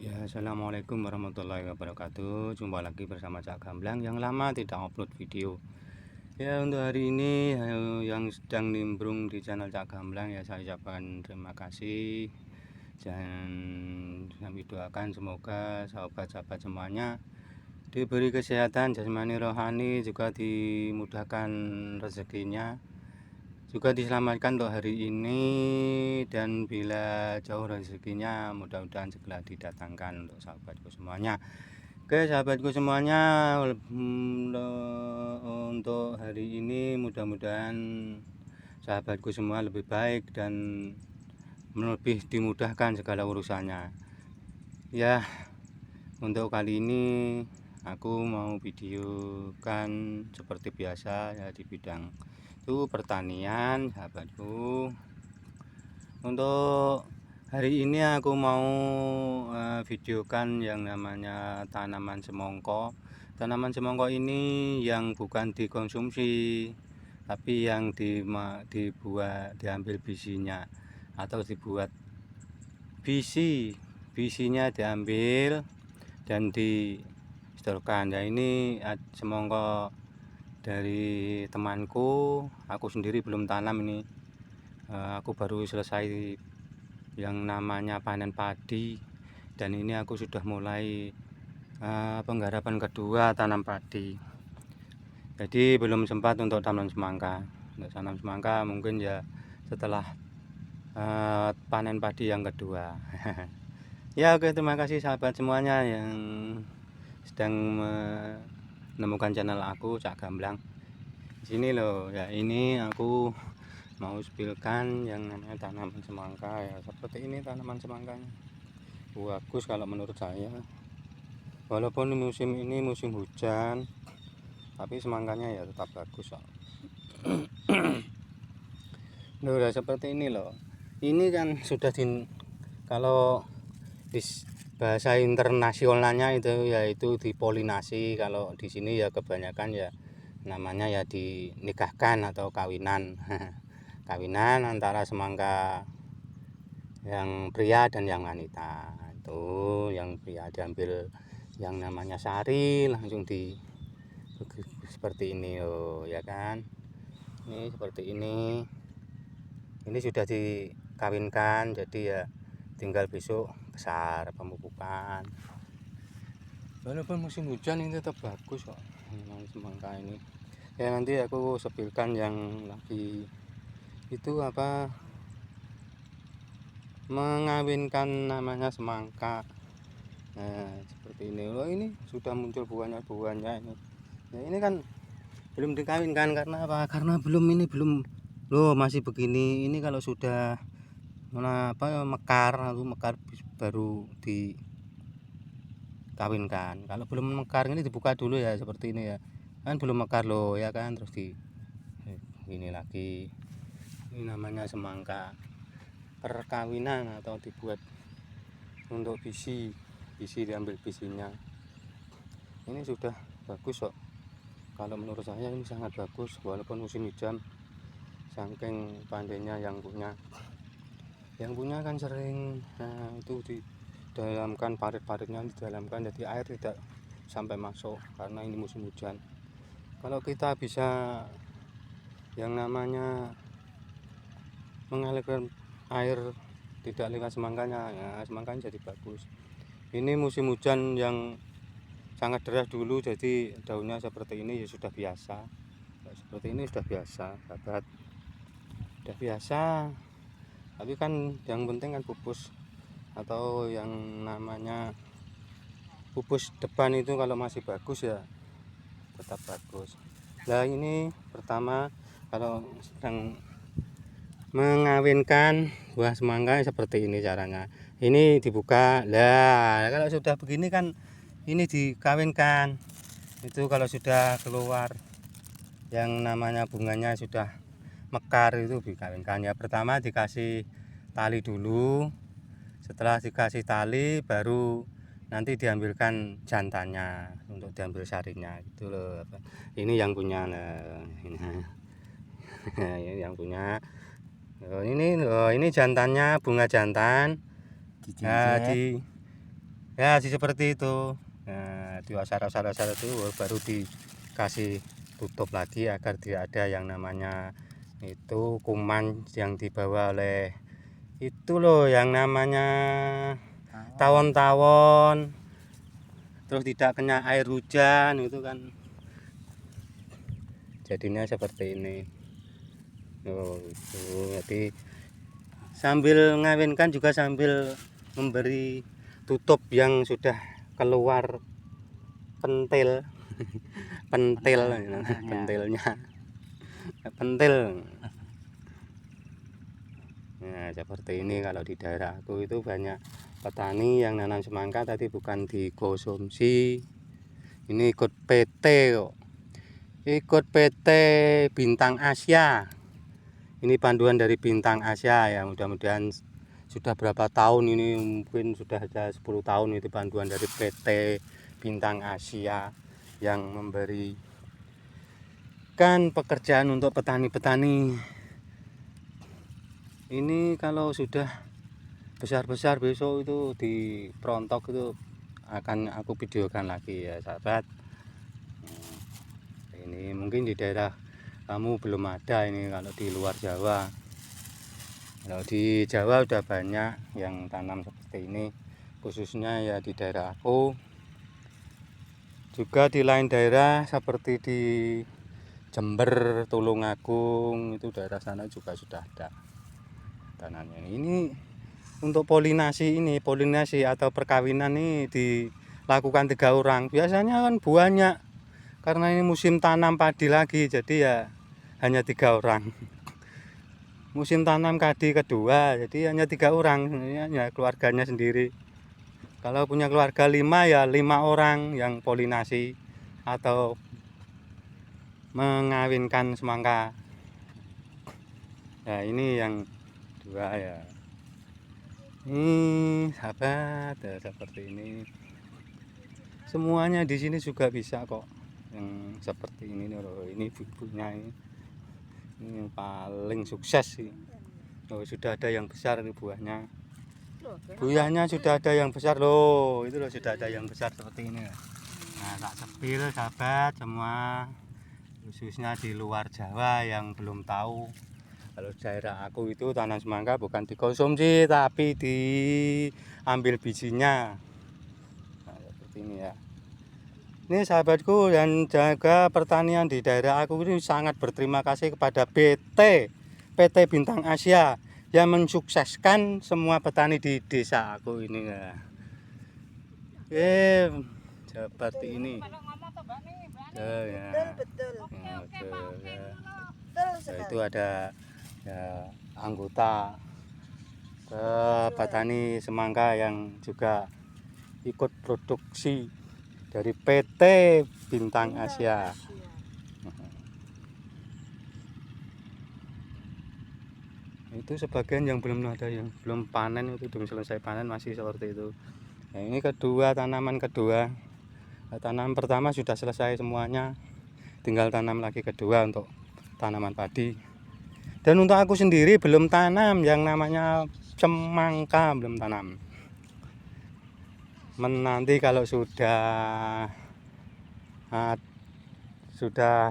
Ya, assalamualaikum warahmatullahi wabarakatuh. Jumpa lagi bersama Cak Gamblang yang lama tidak upload video. Ya, untuk hari ini yang sedang nimbrung di channel Cak Gamblang ya saya ucapkan terima kasih dan kami doakan semoga sahabat-sahabat semuanya diberi kesehatan jasmani rohani, juga dimudahkan rezekinya, juga diselamatkan untuk hari ini, dan bila jauh rezekinya mudah-mudahan segera didatangkan untuk sahabatku semuanya. Oke sahabatku semuanya, untuk hari ini mudah-mudahan sahabatku semua lebih baik dan lebih dimudahkan segala urusannya. Ya, untuk kali ini aku mau videokan seperti biasa ya di bidang itu pertanian sahabatku. Untuk hari ini aku mau videokan yang namanya tanaman semongko. Tanaman semongko ini yang bukan dikonsumsi tapi yang diambil bisinya atau dibuat bisinya diambil dan disedorkan. Ya, ini semongko dari temanku, aku sendiri belum tanam ini. Aku baru selesai yang namanya panen padi, dan ini aku sudah mulai penggarapan kedua tanam padi. Jadi belum sempat untuk tanam semangka. Untuk tanam semangka mungkin ya setelah panen padi yang kedua. Ya, oke, terima kasih sahabat semuanya yang sedang menemukan channel aku Cak Gamblang. Di sini loh ya, ini aku mau spilkan yang namanya tanaman semangka ya. Seperti ini tanaman semangkanya, bagus kalau menurut saya. Walaupun musim ini musim hujan, tapi semangkanya ya tetap bagus kok. Loh, seperti ini loh. Ini kan sudah kalau bahasa internasionalnya itu yaitu dipolinasi. Kalau di sini ya kebanyakan ya namanya ya dinikahkan atau kawinan. Kawinan antara semangka yang pria dan yang wanita. Itu yang pria diambil yang namanya sari, langsung seperti ini oh ya kan. Ini seperti ini sudah dikawinkan, jadi ya tinggal besok besar pemupukan. Walaupun musim hujan ini tetap bagus kok semangka ini. Ya, nanti aku sepilkan yang lagi itu apa, mengawinkan namanya semangka. Nah, seperti ini loh, ini sudah muncul buahnya ini. Ya, ini kan belum dikawinkan karena apa? Karena belum loh, masih begini. Ini kalau sudah mekar baru dikawinkan. Kalau belum mekar ini dibuka dulu ya, seperti ini ya. Kan belum mekar loh ya kan, terus ini lagi. Ini namanya semangka perkawinan atau dibuat untuk bisi diambil bisinya. Ini sudah bagus kok. Kalau menurut saya ini sangat bagus walaupun musim hujan. Saking pandainya yang punya kan sering itu didalamkan, parit-paritnya didalamkan, jadi air tidak sampai masuk karena ini musim hujan. Kalau kita bisa yang namanya mengalirkan air tidak lewat semangkanya, ya semangkanya jadi bagus. Ini musim hujan yang sangat deras dulu, jadi daunnya seperti ini ya sudah biasa. Seperti ini sudah biasa sahabat, sudah biasa. Tapi kan yang penting kan pupus atau yang namanya pupus depan itu kalau masih bagus ya tetap bagus. Nah, ini pertama kalau sedang mengawinkan buah semangka seperti ini caranya. Ini dibuka. Lah, kalau sudah begini kan ini dikawinkan. Itu kalau sudah keluar yang namanya bunganya sudah mekar itu dikawinkan ya. Pertama dikasih tali dulu. Setelah dikasih tali baru nanti diambilkan jantannya untuk diambil sarinya gitu loh. Ini yang punya. Nah, ini yang punya. Ini jantannya, bunga jantan. Nah, Ya seperti itu. Nah, di asar-asar itu baru dikasih tutup lagi agar tidak ada yang namanya itu kuman yang dibawa oleh itu loh yang namanya tawon-tawon, terus tidak kena air hujan itu kan jadinya seperti ini. Oh, itu. Jadi sambil ngawinkan juga sambil memberi tutup yang sudah keluar pentil pentilnya pentil. Nah seperti ini kalau di daerahku itu banyak petani yang nanam semangka tadi bukan dikonsumsi, ini ikut PT kok, ikut PT Bintang Asia. Ini panduan dari Bintang Asia ya, mudah-mudahan sudah berapa tahun ini, mungkin sudah ada 10 tahun itu panduan dari PT Bintang Asia yang memberikan pekerjaan untuk petani-petani. Ini kalau sudah besar-besar besok itu di Prontok itu akan aku videokan lagi ya sahabat. Ini mungkin di daerah kamu belum ada ini kalau di luar Jawa. Kalau di Jawa udah banyak yang tanam seperti ini, khususnya ya di daerah aku. Juga di lain daerah seperti di Jember, Tulungagung itu daerah sana juga sudah ada tanamnya. Ini untuk polinasi atau perkawinan ini dilakukan 3 orang. Biasanya kan banyak karena ini musim tanam padi lagi, jadi ya hanya 3 orang. Musim tanam padi kedua, jadi hanya 3 orang, hanya keluarganya sendiri. Kalau punya keluarga 5 ya 5 orang yang polinasi atau mengawinkan semangka. Nah ini yang 2 ya. Ini sahabat ya, seperti ini. Semuanya di sini juga bisa kok. Yang seperti ini loh, ini buahnya ini yang paling sukses sih. Oh, sudah ada yang besar ini buahnya. Buahnya sudah ada yang besar loh, itu loh sudah ada yang besar seperti ini. Nah, tak sepil sahabat semua, khususnya di luar Jawa yang belum tahu. Kalau daerah aku itu tanam semangka bukan dikonsumsi tapi diambil bijinya. Nah, seperti ini ya. Ini sahabatku dan jaga pertanian di daerah aku ini sangat berterima kasih kepada PT Bintang Asia yang mensukseskan semua petani di desa aku ini ya. Seperti ini. Ya. Betul. Ya, betul, ya. Nah, itu ada ya, anggota petani semangka yang juga ikut produksi dari PT Bintang Asia. Itu sebagian yang belum ada, yang belum panen itu belum selesai panen masih seperti itu. Nah, ini kedua, tanaman kedua. Tanaman pertama sudah selesai semuanya, tinggal tanam lagi kedua untuk tanaman padi. Dan untuk aku sendiri belum tanam yang namanya semangka, belum tanam. Nanti kalau sudah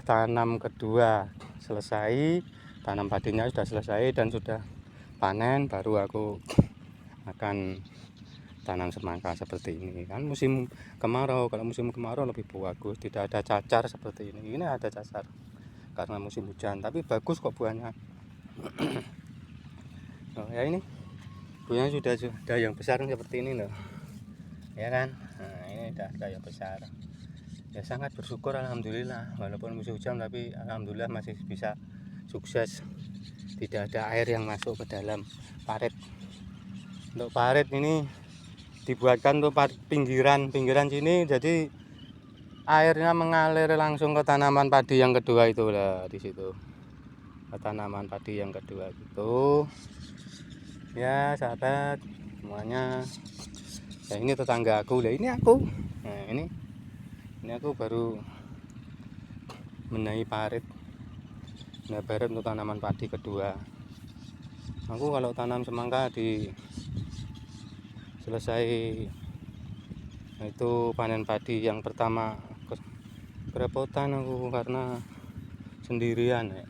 tanam kedua selesai, tanam padinya sudah selesai dan sudah panen, baru aku akan tanam semangka seperti ini. Kan musim kemarau, kalau musim kemarau lebih bagus, tidak ada cacar seperti ini. Ini ada cacar karena musim hujan, tapi bagus kok buahnya. Oh, ya ini buahnya sudah ada yang besar seperti ini loh, ya kan. Nah, ini sudah ada yang besar. Ya sangat bersyukur alhamdulillah, walaupun musim hujan tapi alhamdulillah masih bisa sukses, tidak ada air yang masuk ke dalam parit. Untuk parit ini dibuatkan untuk pinggiran sini, jadi airnya mengalir langsung ke tanaman padi yang kedua itu lah, di situ ke tanaman padi yang kedua itu ya sahabat semuanya. Nah, ini tetangga aku lah, ini aku. Nah, ini aku baru menaik parit, nah parit untuk tanaman padi kedua. Aku kalau tanam semangka di selesai Nah, itu panen padi yang pertama kerepotan aku karena sendirian ya.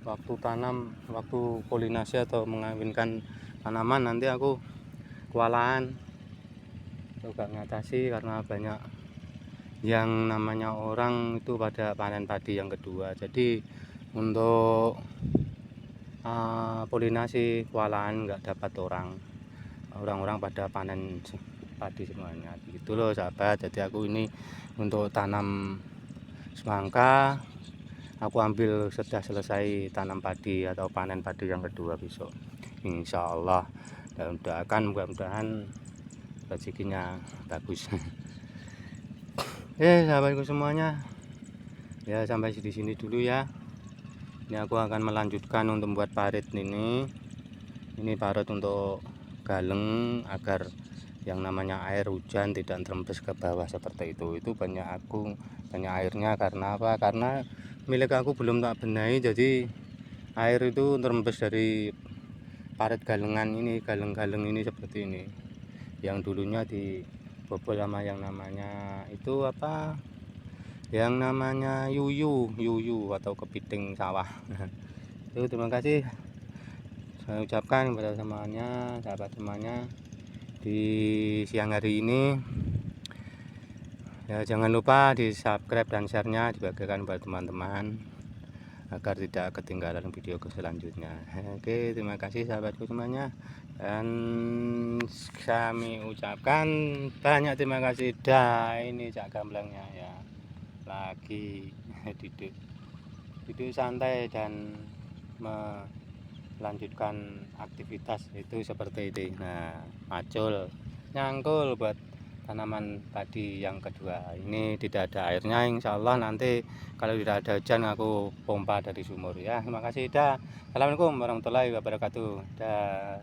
Waktu tanam, waktu polinasi atau mengawinkan tanaman nanti aku kewalahan, juga ngatasi karena banyak yang namanya orang itu pada panen padi yang kedua. Jadi untuk polinasi kewalahan nggak dapat orang-orang pada panen padi semuanya gitu loh sahabat. Jadi aku ini untuk tanam semangka aku ambil sudah selesai tanam padi atau panen padi yang kedua besok, insya Allah. Dan doakan mudah-mudahan rezekinya bagus. Sahabatku semuanya, ya sampai di sini dulu ya. Ini aku akan melanjutkan untuk membuat parit ini. Ini parit untuk galeng agar yang namanya air hujan tidak terembes ke bawah seperti itu. Itu banyak airnya karena apa? Karena milik aku belum tak benahi, jadi air itu terembes dari parit galengan ini, galeng-galeng ini seperti ini. Yang dulunya dibobol sama yang namanya itu apa? Yang namanya yuyu atau kepiting sawah. Itu terima kasih saya ucapkan kepada semuanya, sahabat semuanya di siang hari ini. Ya, jangan lupa di subscribe dan share-nya dibagikan buat teman-teman agar tidak ketinggalan video selanjutnya. Oke, terima kasih sahabatku semuanya, dan kami ucapkan banyak terima kasih. Ini cak gamblangnya ya lagi duduk santai dan melanjutkan aktivitas itu seperti ini. Nah, macul nyangkul buat tanaman padi yang kedua. Ini tidak ada airnya, insya Allah nanti kalau tidak ada hujan aku pompa dari sumur ya. Terima kasih dah. Assalamualaikum warahmatullahi wabarakatuh dah.